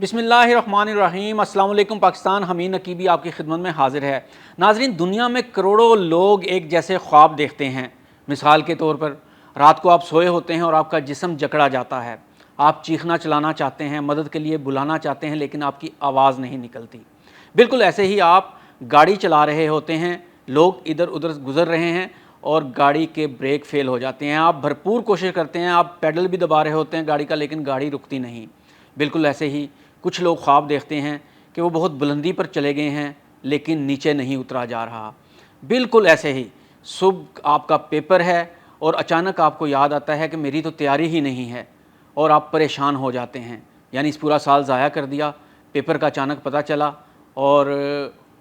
बिस्मिल्लाहिर्रहमानिर्रहीम। अस्सलाम वालेकुम पाकिस्तान। हमीद नकीबी आपकी खिदमत में हाजिर है। नाजरीन, दुनिया में करोड़ों लोग एक जैसे ख्वाब देखते हैं। मिसाल के तौर पर रात को आप सोए होते हैं और आपका जिस्म जकड़ा जाता है। आप चीखना चलाना चाहते हैं, मदद के लिए बुलाना चाहते हैं, लेकिन आपकी आवाज़ नहीं निकलती। बिल्कुल ऐसे ही आप गाड़ी चला रहे होते हैं, लोग इधर उधर गुजर रहे हैं और गाड़ी के ब्रेक फेल हो जाते हैं। आप भरपूर कोशिश करते हैं, आप पैडल भी दबा रहे होते हैं गाड़ी का, लेकिन गाड़ी रुकती नहीं। बिल्कुल ऐसे ही कुछ लोग ख्वाब देखते हैं कि वो बहुत बुलंदी पर चले गए हैं, लेकिन नीचे नहीं उतरा जा रहा। बिल्कुल ऐसे ही सुबह आपका पेपर है और अचानक आपको याद आता है कि मेरी तो तैयारी ही नहीं है, और आप परेशान हो जाते हैं। यानी इस पूरा साल ज़ाया कर दिया, पेपर का अचानक पता चला और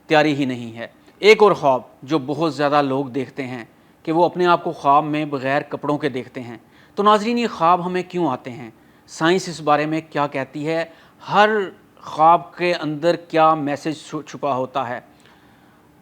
तैयारी ही नहीं है। एक और ख्वाब जो बहुत ज़्यादा लोग देखते हैं कि वो अपने आप को ख्वाब में बग़ैर कपड़ों के देखते हैं। तो नाज़रीन, ये ख्वाब हमें क्यों आते हैं? साइंस इस बारे में क्या कहती है? हर ख्वाब के अंदर क्या मैसेज छुपा होता है?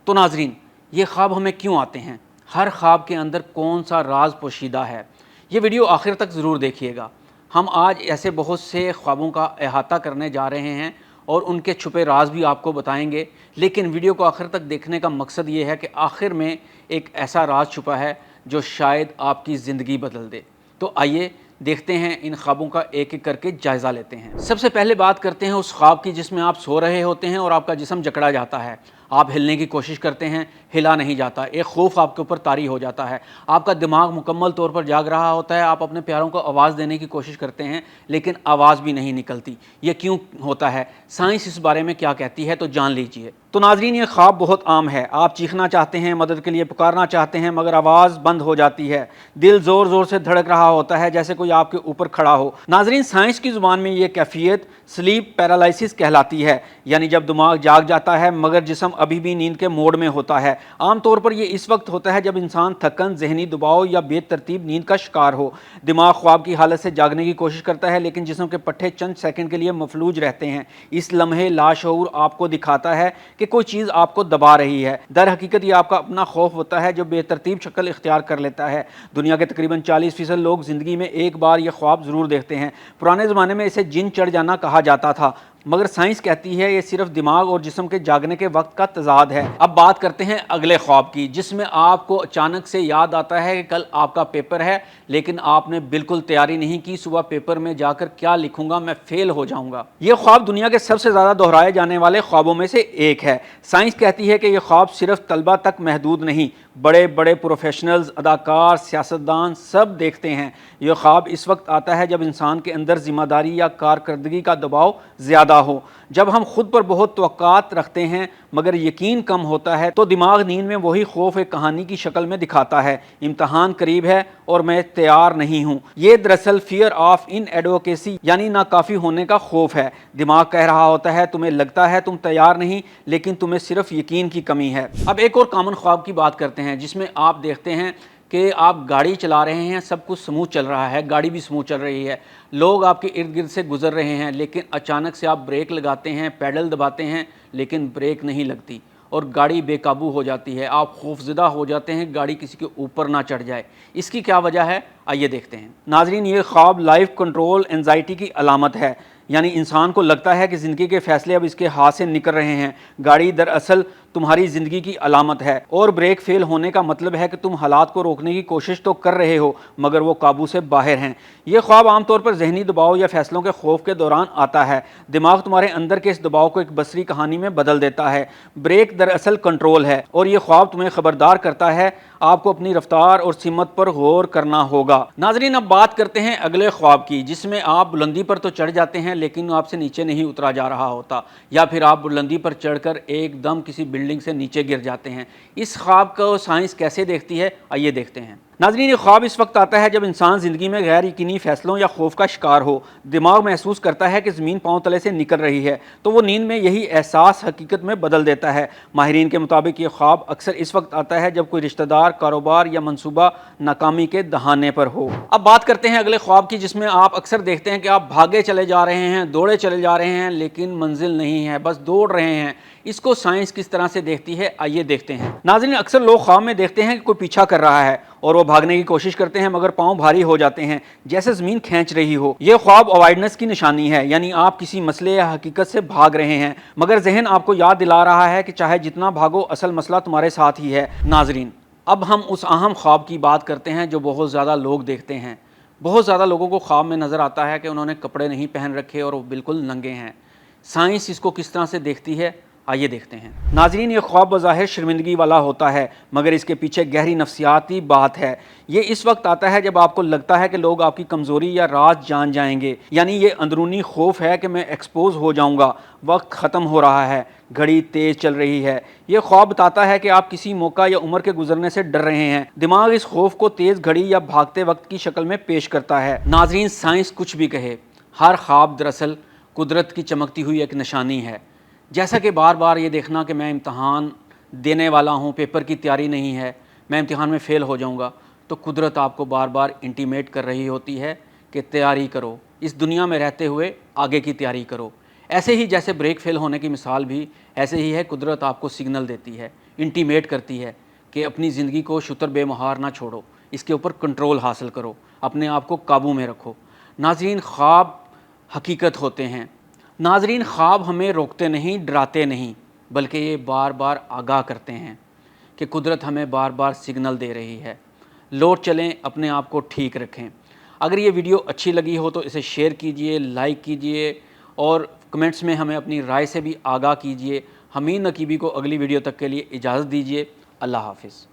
तो नाज़रीन, ये ख्वाब हमें क्यों आते हैं? हर ख्वाब के अंदर कौन सा राज पोशीदा है? ये वीडियो आखिर तक ज़रूर देखिएगा। हम आज ऐसे बहुत से ख्वाबों का अहाता करने जा रहे हैं और उनके छुपे राज भी आपको बताएंगे। लेकिन वीडियो को आखिर तक देखने का मकसद ये है कि आखिर में एक ऐसा राज छुपा है जो शायद आपकी ज़िंदगी बदल दे। तो आइए देखते हैं, इन ख्वाबों का एक एक करके जायज़ा लेते हैं। सबसे पहले बात करते हैं उस ख्वाब की जिसमें आप सो रहे होते हैं और आपका जिस्म जकड़ा जाता है। आप हिलने की कोशिश करते हैं, हिला नहीं जाता। एक खौफ आपके ऊपर तारी हो जाता है। आपका दिमाग मुकम्मल तौर पर जाग रहा होता है। आप अपने प्यारों को आवाज़ देने की कोशिश करते हैं, लेकिन आवाज़ भी नहीं निकलती। ये क्यों होता है? साइंस इस बारे में क्या कहती है, तो जान लीजिए। तो नाज़रीन, ये ख्वाब बहुत आम है। आप चीखना चाहते हैं, मदद के लिए पुकारना चाहते हैं, मगर आवाज़ बंद हो जाती है। दिल ज़ोर ज़ोर से धड़क रहा होता है जैसे कोई आपके ऊपर खड़ा हो। नाज़रीन, साइंस की ज़ुबान में ये कैफियत स्लीप पैरालिसिस कहलाती है। यानी जब दिमाग जाग जाता है मगर जिस्म अभी भी नींद के मोड में होता है। आम तौर पर ये इस वक्त होता है जब इंसान थकन, जहनी दबाव या बेतरतीब नींद का शिकार हो। दिमाग ख्वाब की हालत से जागने की कोशिश करता है, लेकिन जिस्म के पट्टे चंद सेकंड के लिए मफलूज रहते हैं। इस लम्हे लाशऊर आपको दिखाता है कि कोई चीज़ आपको दबा रही है। दर हकीकत ये आपका अपना खौफ होता है जो बेतरतीब शक्ल इख्तियार कर लेता है। दुनिया के तकरीबन 40% लोग ज़िंदगी में एक बार ये ख्वाब ज़रूर देखते हैं। पुराने ज़माने में इसे जिन चढ़ जाना कहा जाता था, मगर साइंस कहती है ये सिर्फ दिमाग और जिस्म के जागने के वक्त का तजाद है। अब बात करते हैं अगले ख्वाब की, जिसमें आपको अचानक से याद आता है कि कल आपका पेपर है, लेकिन आपने बिल्कुल तैयारी नहीं की। सुबह पेपर में जाकर क्या लिखूंगा, मैं फेल हो जाऊंगा। यह ख्वाब दुनिया के सबसे ज़्यादा दोहराए जाने वाले ख्वाबों में से एक है। साइंस कहती है कि यह ख्वाब सिर्फ तलबा तक महदूद नहीं, बड़े बड़े प्रोफेशनल्स, अदाकार, सियासतदान सब देखते हैं। यह ख्वाब इस वक्त आता है जब इंसान के अंदर जिम्मेदारी या कारकर्दगी का दबाव ज़्यादा हो। जब हम खुद पर बहुत तवक्कात रखते हैं मगर यकीन कम होता है, तो दिमाग नींद में वही खौफ एक कहानी की शक्ल में दिखाता है। इम्तहान करीब है और मैं तैयार नहीं हूँ। ये दरअसल फियर ऑफ इनएडवोकेसी यानी नाकाफ़ी होने का खौफ है। दिमाग कह रहा होता है तुम्हें लगता है तुम तैयार नहीं, लेकिन तुम्हें सिर्फ यकीन की कमी है। अब एक और कॉमन ख्वाब की बात करते हैं, जिसमें आप देखते हैं कि आप गाड़ी चला रहे हैं, सब कुछ स्मूथ चल रहा है, गाड़ी भी स्मूथ चल रही है, लोग आपके इर्द गिर्द से गुजर रहे हैं, लेकिन अचानक से आप ब्रेक लगाते हैं, पैडल दबाते हैं, लेकिन ब्रेक नहीं लगती और गाड़ी बेकाबू हो जाती है। आप खौफजदा हो जाते हैं गाड़ी किसी के ऊपर ना चढ़ जाए। इसकी क्या वजह है, आइए देखते हैं। नाजरीन, ये ख्वाब लाइफ कंट्रोल एंजाइटी की अलामत है। यानी इंसान को लगता है कि ज़िंदगी के फ़ैसले अब इसके हाथ से निकल रहे हैं। गाड़ी दरअसल तुम्हारी ज़िंदगी की अलामत है और ब्रेक फेल होने का मतलब है कि तुम हालात को रोकने की कोशिश तो कर रहे हो, मगर वो काबू से बाहर हैं। ये ख्वाब आमतौर पर जहनी दबाव या फैसलों के खौफ के दौरान आता है। दिमाग तुम्हारे अंदर के इस दबाव को एक बसरी कहानी में बदल देता है। ब्रेक दरअसल कंट्रोल है और ये ख्वाब तुम्हें खबरदार करता है आपको अपनी रफ्तार और सिमत पर गौर करना होगा। नाजरीन, अब बात करते हैं अगले ख्वाब की, जिसमें आप बुलंदी पर तो चढ़ जाते हैं लेकिन आपसे नीचे नहीं उतरा जा रहा होता, या फिर आप बुलंदी पर चढ़कर एकदम किसी बिल्डिंग से नीचे गिर जाते हैं। इस ख्वाब को साइंस कैसे देखती है, आइए देखते हैं। नाज़रीन, ये ख्वाब इस वक्त आता है जब इंसान ज़िंदगी में गैर यकीनी फैसलों या खौफ का शिकार हो। दिमाग महसूस करता है कि ज़मीन पाँव तले से निकल रही है, तो वो नींद में यही एहसास हकीकत में बदल देता है। माहिरीन के मुताबिक ये ख्वाब अक्सर इस वक्त आता है जब कोई रिश्तेदार, कारोबार या मंसूबा नाकामी के दहाने पर हो। अब बात करते हैं अगले ख्वाब की, जिसमें आप अक्सर देखते हैं कि आप भागे चले जा रहे हैं, दौड़े चले जा रहे हैं, लेकिन मंजिल नहीं है, बस दौड़ रहे हैं। इसको साइंस किस तरह से देखती है, आइए देखते हैं। नाज़रीन, अक्सर लोग ख्वाब में देखते हैं कि कोई पीछा कर रहा है اور وہ بھاگنے کی کوشش کرتے ہیں مگر پاؤں بھاری ہو جاتے ہیں جیسے زمین کھینچ رہی ہو۔ یہ خواب اوائڈنس کی نشانی ہے، یعنی آپ کسی مسئلے یا حقیقت سے بھاگ رہے ہیں مگر ذہن آپ کو یاد دلا رہا ہے کہ چاہے جتنا بھاگو اصل مسئلہ تمہارے ساتھ ہی ہے۔ ناظرین، اب ہم اس اہم خواب کی بات کرتے ہیں جو بہت زیادہ لوگ دیکھتے ہیں۔ بہت زیادہ لوگوں کو خواب میں نظر آتا ہے کہ انہوں نے کپڑے نہیں پہن رکھے اور وہ بالکل ننگے ہیں۔ سائنس اس کو کس طرح سے دیکھتی ہے، آئیے دیکھتے ہیں۔ ناظرین، یہ خواب بظاہر شرمندگی والا ہوتا ہے مگر اس کے پیچھے گہری نفسیاتی بات ہے۔ یہ اس وقت آتا ہے جب آپ کو لگتا ہے کہ لوگ آپ کی کمزوری یا راز جان جائیں گے، یعنی یہ اندرونی خوف ہے کہ میں ایکسپوز ہو جاؤں گا، وقت ختم ہو رہا ہے، گھڑی تیز چل رہی ہے۔ یہ خواب بتاتا ہے کہ آپ کسی موقع یا عمر کے گزرنے سے ڈر رہے ہیں۔ دماغ اس خوف کو تیز گھڑی یا بھاگتے وقت کی شکل میں پیش کرتا ہے۔ ناظرین، سائنس کچھ بھی کہے، ہر خواب دراصل قدرت کی چمکتی ہوئی ایک نشانی ہے۔ جیسا کہ بار بار یہ دیکھنا کہ میں امتحان دینے والا ہوں، پیپر کی تیاری نہیں ہے، میں امتحان میں فیل ہو جاؤں گا، تو قدرت آپ کو بار بار انٹیمیٹ کر رہی ہوتی ہے کہ تیاری کرو، اس دنیا میں رہتے ہوئے آگے کی تیاری کرو۔ ایسے ہی جیسے بریک فیل ہونے کی مثال بھی ایسے ہی ہے، قدرت آپ کو سگنل دیتی ہے، انٹیمیٹ کرتی ہے کہ اپنی زندگی کو شتر بے مہار نہ چھوڑو، اس کے اوپر کنٹرول حاصل کرو، اپنے آپ کو قابو میں رکھو۔ ناظرین، خواب حقیقت ہوتے ہیں۔ ناظرین، خواب ہمیں روکتے نہیں، ڈراتے نہیں، بلکہ یہ بار بار آگاہ کرتے ہیں کہ قدرت ہمیں بار بار سگنل دے رہی ہے۔ لوٹ چلیں، اپنے آپ کو ٹھیک رکھیں۔ اگر یہ ویڈیو اچھی لگی ہو تو اسے شیئر کیجئے، لائک کیجئے اور کمنٹس میں ہمیں اپنی رائے سے بھی آگاہ کیجئے۔ حمید نقیبی کو اگلی ویڈیو تک کے لیے اجازت دیجئے۔ اللہ حافظ۔